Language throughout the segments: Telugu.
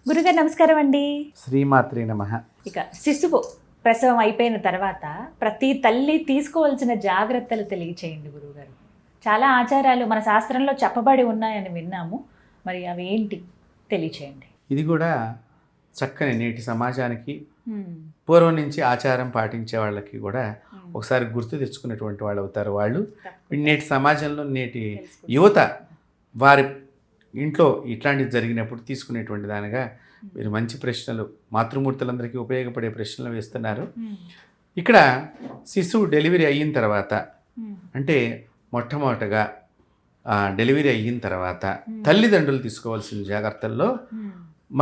గురుగారు నమస్కారం అండి. శ్రీమాత్రే నమః. ఇక శిశువు ప్రసవం అయిపోయిన తర్వాత ప్రతి తల్లి తీసుకోవాల్సిన జాగ్రత్తలు తెలియచేయండి గురువుగారు. చాలా ఆచారాలు మన శాస్త్రంలో చెప్పబడి ఉన్నాయని విన్నాము. మరి అవి ఏంటి తెలియచేయండి. ఇది కూడా చక్కని నేటి సమాజానికి పూర్వం నుంచి ఆచారం పాటించే వాళ్ళకి కూడా ఒకసారి గుర్తు తెచ్చుకున్నటువంటి వాళ్ళు అవుతారు. వాళ్ళు నేటి సమాజంలో నేటి యువత వారి ఇంట్లో ఇట్లాంటివి జరిగినప్పుడు తీసుకునేటువంటి దానిగా మీరు మంచి ప్రశ్నలు మాతృమూర్తులందరికీ ఉపయోగపడే ప్రశ్నలు వేస్తున్నారు. ఇక్కడ శిశువు డెలివరీ అయిన తర్వాత అంటే మొట్టమొదటగా డెలివరీ అయిన తర్వాత తల్లిదండ్రులు తీసుకోవాల్సిన జాగ్రత్తల్లో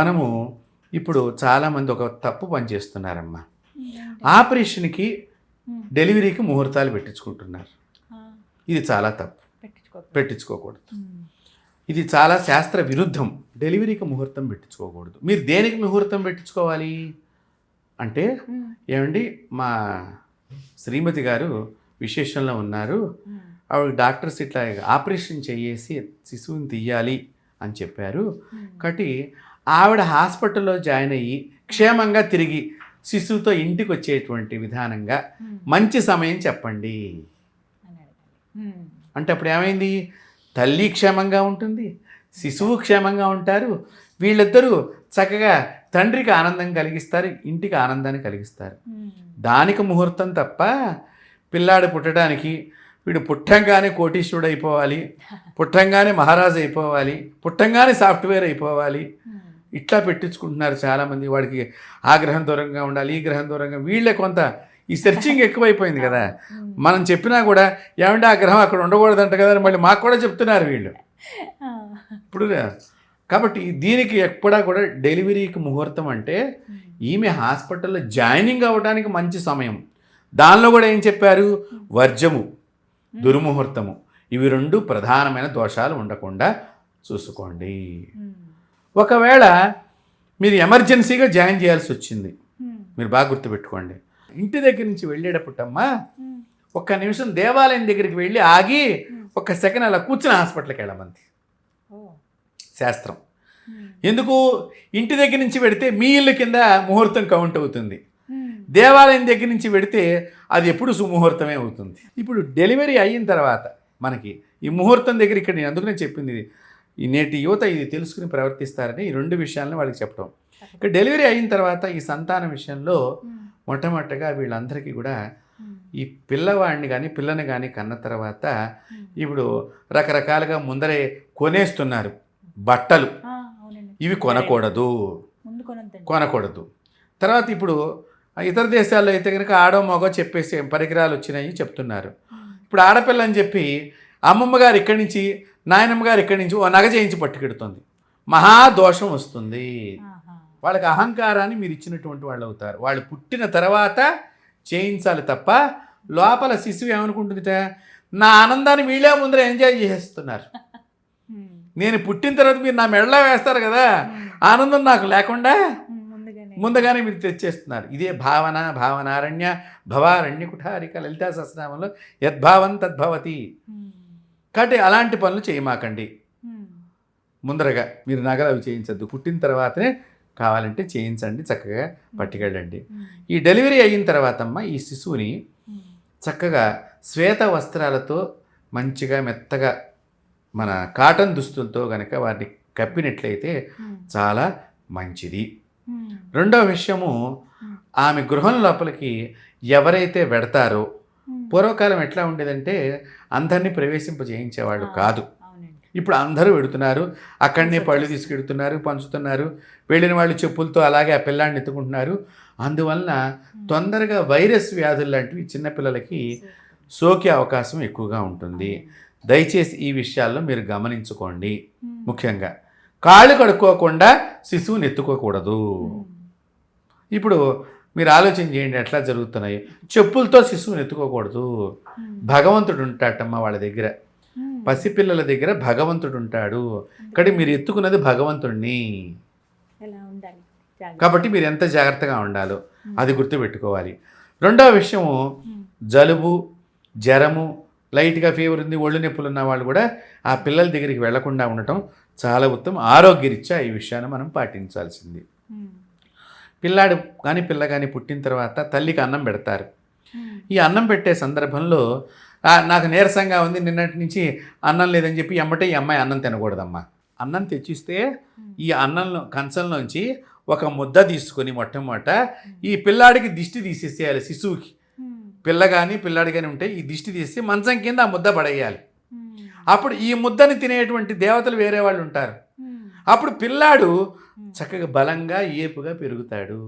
మనము ఇప్పుడు చాలామంది ఒక తప్పు పని చేస్తున్నారమ్మా. ఆపరేషన్కి డెలివరీకి ముహూర్తాలు పెట్టించుకుంటున్నారు. ఇది చాలా తప్పు, పెట్టించుకోకూడదు. ఇది చాలా శాస్త్ర విరుద్ధం. డెలివరీకి ముహూర్తం పెట్టించుకోకూడదు. మీరు దేనికి ముహూర్తం పెట్టించుకోవాలి అంటే ఏమండి, మా శ్రీమతి గారు విశేషంలో ఉన్నారు, ఆవిడ డాక్టర్స్ ఇట్లా ఆపరేషన్ చేసి శిశువుని తీయాలి అని చెప్పారు. కాబట్టి ఆవిడ హాస్పిటల్లో జాయిన్ అయ్యి క్షేమంగా తిరిగి శిశువుతో ఇంటికి వచ్చేటువంటి విధానంగా మంచి సమయం చెప్పండి అంటే అప్పుడు ఏమైంది, తల్లి క్షేమంగా ఉంటుంది, శిశువు క్షేమంగా ఉంటారు. వీళ్ళిద్దరూ చక్కగా తండ్రికి ఆనందం కలిగిస్తారు, ఇంటికి ఆనందాన్ని కలిగిస్తారు. దానికి ముహూర్తం తప్ప పిల్లాడు పుట్టడానికి వీడు పుట్టంగానే కోటీశ్వరుడు అయిపోవాలి, పుట్టంగానే మహారాజు అయిపోవాలి, పుట్టంగానే సాఫ్ట్వేర్ అయిపోవాలి, ఇట్లా పెట్టించుకుంటున్నారు చాలామంది. వాడికి ఆ గ్రహం దూరంగా ఉండాలి, ఈ గ్రహం దూరంగా. వీళ్ళే కొంత ఈ సెర్చింగ్ ఎక్కువైపోయింది కదా. మనం చెప్పినా కూడా ఏమంటే ఆ గ్రహం అక్కడ ఉండకూడదంట కదా అని మళ్ళీ మాకు కూడా చెప్తున్నారు వీళ్ళు ఇప్పుడు. కాబట్టి దీనికి ఎప్పుడా కూడా డెలివరీకి ముహూర్తం అంటే ఈమె హాస్పిటల్లో జాయినింగ్ అవ్వడానికి మంచి సమయం. దానిలో కూడా ఏం చెప్పారు, వర్జము, దుర్ముహూర్తము, ఇవి రెండు ప్రధానమైన దోషాలు ఉండకుండా చూసుకోండి. ఒకవేళ మీరు ఎమర్జెన్సీగా జాయిన్ చేయాల్సి వచ్చింది, మీరు బాగా గుర్తుపెట్టుకోండి. ఇంటి దగ్గర నుంచి వెళ్ళేటప్పుడమ్మా ఒక్క నిమిషం దేవాలయం దగ్గరికి వెళ్ళి ఆగి ఒక్క సెకండ్ అలా కూర్చుని హాస్పిటల్కి వెళ్ళమంది శాస్త్రం. ఎందుకు, ఇంటి దగ్గర నుంచి పెడితే మీ ఇల్లు కింద ముహూర్తం కౌంట్ అవుతుంది, దేవాలయం దగ్గర నుంచి పెడితే అది ఎప్పుడు సుముహూర్తమే అవుతుంది. ఇప్పుడు డెలివరీ అయిన తర్వాత మనకి ఈ ముహూర్తం దగ్గర ఇక్కడ నేను అందుకనే చెప్పింది, ఈ నేటి యువత ఇది తెలుసుకుని ప్రవర్తిస్తారని ఈ రెండు విషయాలను వాళ్ళకి చెప్పడం. ఇక్కడ డెలివరీ అయిన తర్వాత ఈ సంతానం విషయంలో మొట్టమొదటిగా వీళ్ళందరికీ కూడా ఈ పిల్లవాడిని కానీ పిల్లని కానీ కన్న తర్వాత ఇప్పుడు రకరకాలుగా ముందరే కొనేస్తున్నారు బట్టలు, ఇవి కొనకూడదు. తర్వాత ఇప్పుడు ఇతర దేశాల్లో అయితే కనుక ఆడో మగో చెప్పేసి పరికరాలు వచ్చినాయి చెప్తున్నారు. ఇప్పుడు ఆడపిల్ల అని చెప్పి అమ్మమ్మ గారు ఇక్కడి నుంచి నాయనమ్మ గారు ఇక్కడి నుంచి ఓ నగ చేయించి పట్టుకెడుతుంది, మహాదోషం వస్తుంది. వాళ్ళకి అహంకారాన్ని మీరు ఇచ్చినటువంటి వాళ్ళు అవుతారు. వాళ్ళు పుట్టిన తర్వాత చేయించాలి తప్ప లోపల శిశువు ఏమనుకుంటుందిట, నా ఆనందాన్ని వీళ్ళే ముందర ఎంజాయ్ చేస్తున్నారు, నేను పుట్టిన తర్వాత మీరు నా మెడలో వేస్తారు కదా, ఆనందం నాకు లేకుండా ముందుగానే మీరు తెచ్చేస్తున్నారు. ఇదే భావనారణ్య భవారణ్య కుఠారిక లలితా సహస్రనామంలో యద్భావం తద్భవతి. కాబట్టి అలాంటి పనులు చేయమాకండి. ముందరగా మీరు నగలు అవి చేయించద్దు, పుట్టిన తర్వాతనే కావాలంటే చేయించండి, చక్కగా పట్టుకెళ్ళండి. ఈ డెలివరీ అయిన తర్వాత అమ్మ ఈ శిశువుని చక్కగా శ్వేత వస్త్రాలతో మంచిగా మెత్తగా మన కాటన్ దుస్తులతో కనుక వారిని కప్పినట్లయితే చాలా మంచిది. రెండవ విషయము, ఆమె గృహం లోపలికి ఎవరైతే వెడతారో, పూర్వకాలం ఎట్లా ఉండేదంటే అందరినీ ప్రవేశింపజేయించేవాళ్ళు కాదు. ఇప్పుడు అందరూ వెడుతున్నారు, అక్కడనే పళ్ళు తీసుకెడుతున్నారు, పంచుతున్నారు. వెళ్ళిన వాళ్ళు చెప్పులతో అలాగే ఆ పిల్లాడిని ఎత్తుకుంటున్నారు. అందువలన తొందరగా వైరస్ వ్యాధులు లాంటివి చిన్నపిల్లలకి సోకే అవకాశం ఎక్కువగా ఉంటుంది. దయచేసి ఈ విషయాల్లో మీరు గమనించుకోండి. ముఖ్యంగా కాళ్ళు కడుక్కోకుండా శిశువుని ఎత్తుకోకూడదు. ఇప్పుడు మీరు ఆలోచన చేయండి ఎట్లా జరుగుతున్నాయి. చెప్పులతో శిశువుని ఎత్తుకోకూడదు. భగవంతుడు ఉంటాడమ్మా వాళ్ళ దగ్గర, పసిపిల్లల దగ్గర భగవంతుడు ఉంటాడు. కానీ మీరు ఎత్తుకున్నది భగవంతుడిని, కాబట్టి మీరు ఎంత జాగ్రత్తగా ఉండాలో అది గుర్తుపెట్టుకోవాలి. రెండవ విషయము, జలుబు జ్వరము లైట్గా ఫీవర్ ఉంది, ఒళ్ళు నొప్పులు ఉన్న వాళ్ళు కూడా ఆ పిల్లల దగ్గరికి వెళ్లకుండా ఉండటం చాలా ఉత్తమం. ఆరోగ్యరీత్యా ఈ విషయాన్ని మనం పాటించాల్సింది. పిల్లాడు కానీ పిల్ల కానీ పుట్టిన తర్వాత తల్లికి అన్నం పెడతారు. ఈ అన్నం పెట్టే సందర్భంలో నాకు నీరసంగా ఉంది, నిన్నటి నుంచి అన్నం లేదని చెప్పి ఎమ్మటే ఈ అమ్మాయి అన్నం తినకూడదమ్మా. అన్నం తెచ్చిస్తే ఈ అన్నంలో కంచంలోంచి ఒక ముద్ద తీసుకొని మొట్టమొదట ఈ పిల్లాడికి దిష్టి తీసేసేయాలి. శిశువుకి పిల్ల కానీ పిల్లాడి కానీ ఉంటే ఈ దిష్టి తీసి మంచం కింద ఆ ముద్ద పడేయాలి. అప్పుడు ఈ ముద్దని తినేటువంటి దేవతలు వేరే వాళ్ళు ఉంటారు. అప్పుడు పిల్లాడు చక్కగా బలంగా ఏపుగా పెరుగుతాడు.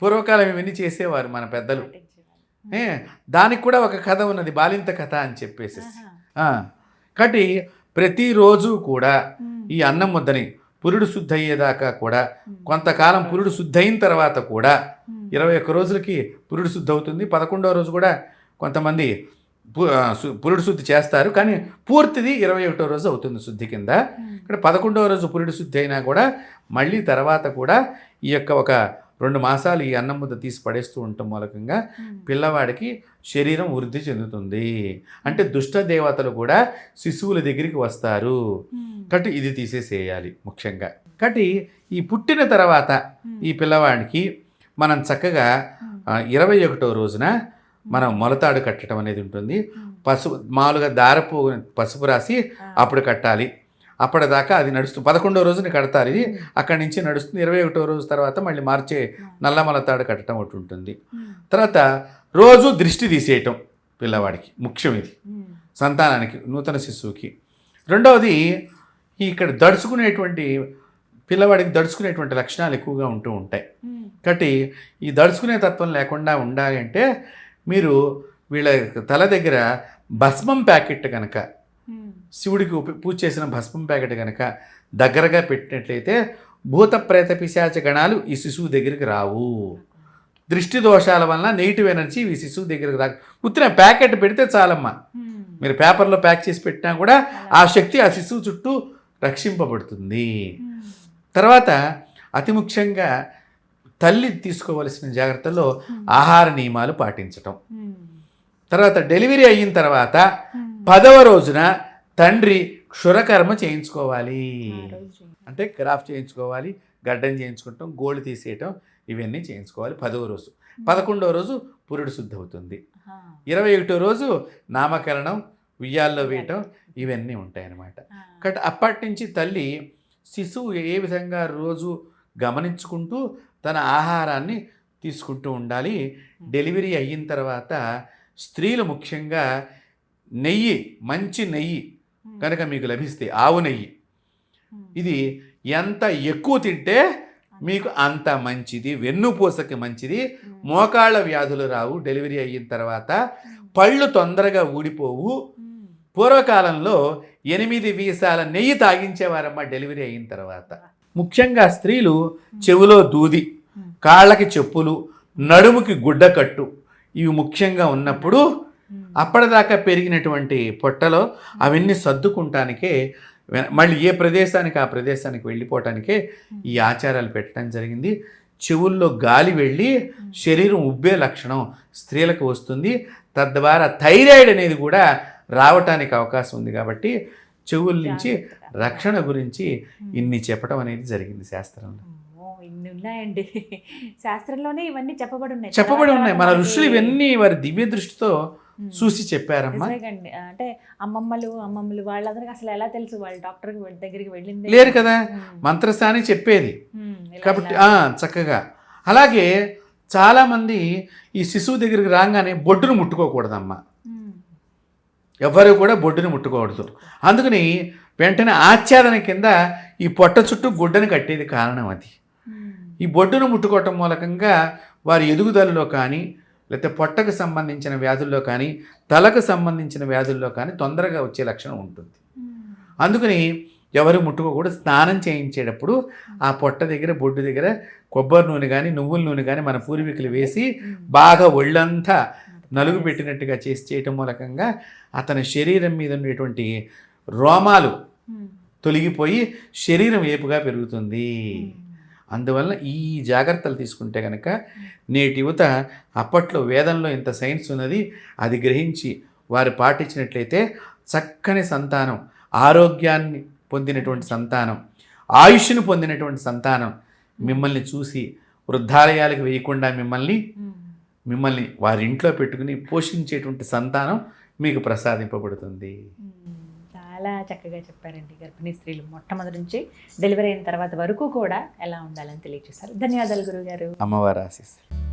పూర్వకాలం ఇవన్నీ చేసేవారు మన పెద్దలు. దానికి కూడా ఒక కథ ఉన్నది, బాలింత కథ అని చెప్పేసి. కాబట్టి ప్రతిరోజు కూడా ఈ అన్నం ముద్దని పురుడు శుద్ధి అయ్యేదాకా కూడా కొంతకాలం పురుడు శుద్ధి అయిన తర్వాత కూడా 21 రోజులకి పురుడు శుద్ధి అవుతుంది. 11వ రోజు కూడా కొంతమంది పురుడు శుద్ధి చేస్తారు, కానీ పూర్తిది 21వ రోజు అవుతుంది శుద్ధి కింద. ఇక్కడ 11వ రోజు పురుడు శుద్ధి అయినా కూడా మళ్ళీ తర్వాత కూడా ఈ యొక్క ఒక 2 మాసాలు ఈ అన్నం ముద్ద తీసి పడేస్తూ ఉండటం మూలకంగా పిల్లవాడికి శరీరం వృద్ధి చెందుతుంది. అంటే దుష్ట దేవతలు కూడా శిశువుల దగ్గరికి వస్తారు. కాబట్టి ఇది తీసేసేయాలి ముఖ్యంగా. కాబట్టి ఈ పుట్టిన తర్వాత ఈ పిల్లవాడికి మనం చక్కగా 21వ రోజున మనం మొలతాడు కట్టడం అనేది ఉంటుంది. మామూలుగా దారపు పసుపు రాసి అప్పుడు కట్టాలి. అప్పటిదాకా అది నడుస్తుంది. 11వ రోజుని కడతారు. ఇది అక్కడి నుంచి నడుస్తుంది. 21వ రోజు తర్వాత మళ్ళీ మార్చే నల్ల మొలతాడు కట్టడం ఒకటి ఉంటుంది. తర్వాత రోజు దృష్టి తీసేయటం పిల్లవాడికి ముఖ్యం. ఇది సంతానానికి, నూతన శిశువుకి. రెండవది ఇక్కడ దడుచుకునేటువంటి పిల్లవాడికి దడుచుకునేటువంటి లక్షణాలు ఎక్కువగా ఉంటూ ఉంటాయి. కాబట్టి ఈ దడుచుకునే తత్వం లేకుండా ఉండాలి అంటే మీరు వీళ్ళ తల దగ్గర భస్మం ప్యాకెట్ కనుక, శివుడికి పూజ చేసిన భస్మం ప్యాకెట్ కనుక దగ్గరగా పెట్టినట్లయితే భూత ప్రేత పిశాచ గణాలు ఈ శిశువు దగ్గరికి రావు. దృష్టి దోషాల వలన నెగిటివ్ ఎనర్జీ ఈ శిశువు దగ్గరికి రాదు. ఉత్తిన ప్యాకెట్ పెడితే చాలమ్మా. మీరు పేపర్లో ప్యాక్ చేసి పెట్టినా కూడా ఆ శక్తి ఆ శిశువు చుట్టూ రక్షింపబడుతుంది. తర్వాత అతి ముఖ్యంగా తల్లి తీసుకోవలసిన జాగ్రత్తల్లో ఆహార నియమాలు పాటించటం. తర్వాత డెలివరీ అయిన తర్వాత 10వ రోజున తండ్రి క్షురకర్మ చేయించుకోవాలి. అంటే క్రాఫ్ట్ చేయించుకోవాలి, గడ్డం చేయించుకుంటాం, గోళ్ళు తీసేయటం, ఇవన్నీ చేయించుకోవాలి 10వ రోజు. 11వ రోజు పురుడు శుద్ధి అవుతుంది. 21వ రోజు నామకరణం, ఉయ్యాల్లో వేయటం, ఇవన్నీ ఉంటాయన్నమాట. కాబట్టి అప్పటి నుంచి తల్లి శిశువు ఏ విధంగా రోజు గమనించుకుంటూ తన ఆహారాన్ని తీసుకుంటూ ఉండాలి. డెలివరీ అయిన తర్వాత స్త్రీలు ముఖ్యంగా నెయ్యి, మంచి నెయ్యి కనుక మీకు లభిస్తే, ఆవు నెయ్యి, ఇది ఎంత ఎక్కువ తింటే మీకు అంత మంచిది. వెన్నుపూసకి మంచిది. మోకాళ్ళ వ్యాధులు రావు. డెలివరీ అయిన తర్వాత పళ్ళు తొందరగా ఊడిపోవు. పూర్వకాలంలో 8 వీసాల నెయ్యి తాగించేవారమ్మా డెలివరీ అయిన తర్వాత. ముఖ్యంగా స్త్రీలు చెవులో దూది, కాళ్ళకి చెప్పులు, నడుముకి గుడ్డ కట్టు, ఇవి ముఖ్యంగా ఉన్నప్పుడు అప్పటిదాకా పెరిగినటువంటి పొట్టలో అవన్నీ సర్దుకుంటానికే, మళ్ళీ ఏ ప్రదేశానికి ఆ ప్రదేశానికి వెళ్ళిపోవటానికే ఈ ఆచారాలు పెట్టడం జరిగింది. చెవుల్లో గాలి వెళ్ళి శరీరం ఉబ్బే లక్షణం స్త్రీలకు వస్తుంది. తద్వారా థైరాయిడ్ అనేది కూడా రావటానికి అవకాశం ఉంది. కాబట్టి చెవుల నుంచి రక్షణ గురించి ఇన్ని చెప్పడం అనేది జరిగింది శాస్త్రంలో. ఇన్ని ఉన్నాయండి శాస్త్రంలోనే, ఇవన్నీ చెప్పబడి ఉన్నాయి. మన ఋషులు ఇవన్నీ వారి దివ్య దృష్టితో చూసి చెప్పారమ్మా. అంటే అమ్మమ్మలు వాళ్ళందరికీ అసలు ఎలా తెలుసు? వాళ్ళు డాక్టర్ దగ్గరికి వెళ్ళింది లేరు కదా, మంత్రస్థాని చెప్పేది కాబట్టి చక్కగా. అలాగే చాలామంది ఈ శిశువు దగ్గరికి రాగానే బొడ్డును ముట్టుకోకూడదమ్మా. ఎవరు కూడా బొడ్డును ముట్టుకోకూడదు. అందుకని వెంటనే ఆచ్ఛాదన కింద ఈ పొట్ట చుట్టూ గుడ్డను కట్టేది కారణం అది. ఈ బొడ్డును ముట్టుకోవటం మూలకంగా వారి ఎదుగుదలలో కానీ, లేకపోతే పొట్టకు సంబంధించిన వ్యాధుల్లో కానీ, తలకు సంబంధించిన వ్యాధుల్లో కానీ తొందరగా వచ్చే లక్షణం ఉంటుంది. అందుకని ఎవరు ముట్టుకోకూడదు. స్నానం చేయించేటప్పుడు ఆ పొట్ట దగ్గర, బొడ్డు దగ్గర కొబ్బరి నూనె కానీ, నువ్వుల నూనె కానీ మన పూర్వీకులు వేసి బాగా ఒళ్ళంతా నలుగు పెట్టినట్టుగా చేసి చేయటం మూలకంగా అతని శరీరం మీద ఉండేటువంటి రోమాలు తొలగిపోయి శరీరం ఏపుగా పెరుగుతుంది. అందువలన ఈ జాగ్రత్తలు తీసుకుంటే కనుక నేటి యువత, అప్పట్లో వేదంలో ఇంత సైన్స్ ఉన్నది, అది గ్రహించి వారు పాటించినట్లయితే చక్కని సంతానం, ఆరోగ్యాన్ని పొందినటువంటి సంతానం, ఆయుష్ను పొందినటువంటి సంతానం మిమ్మల్ని చూసి వృద్ధాలయాలకు వేయకుండా మిమ్మల్ని వారి ఇంట్లో పెట్టుకుని పోషించేటువంటి సంతానం మీకు ప్రసాదింపబడుతుంది. చాలా చక్కగా చెప్పారండి. గర్భిణీ స్త్రీలు మొట్టమొదటి నుంచి డెలివరీ అయిన తర్వాత వరకు కూడా ఎలా ఉండాలని తెలియజేశారు. ధన్యవాదాలు గురుగారు. అమ్మవారి ఆశీస్సులు.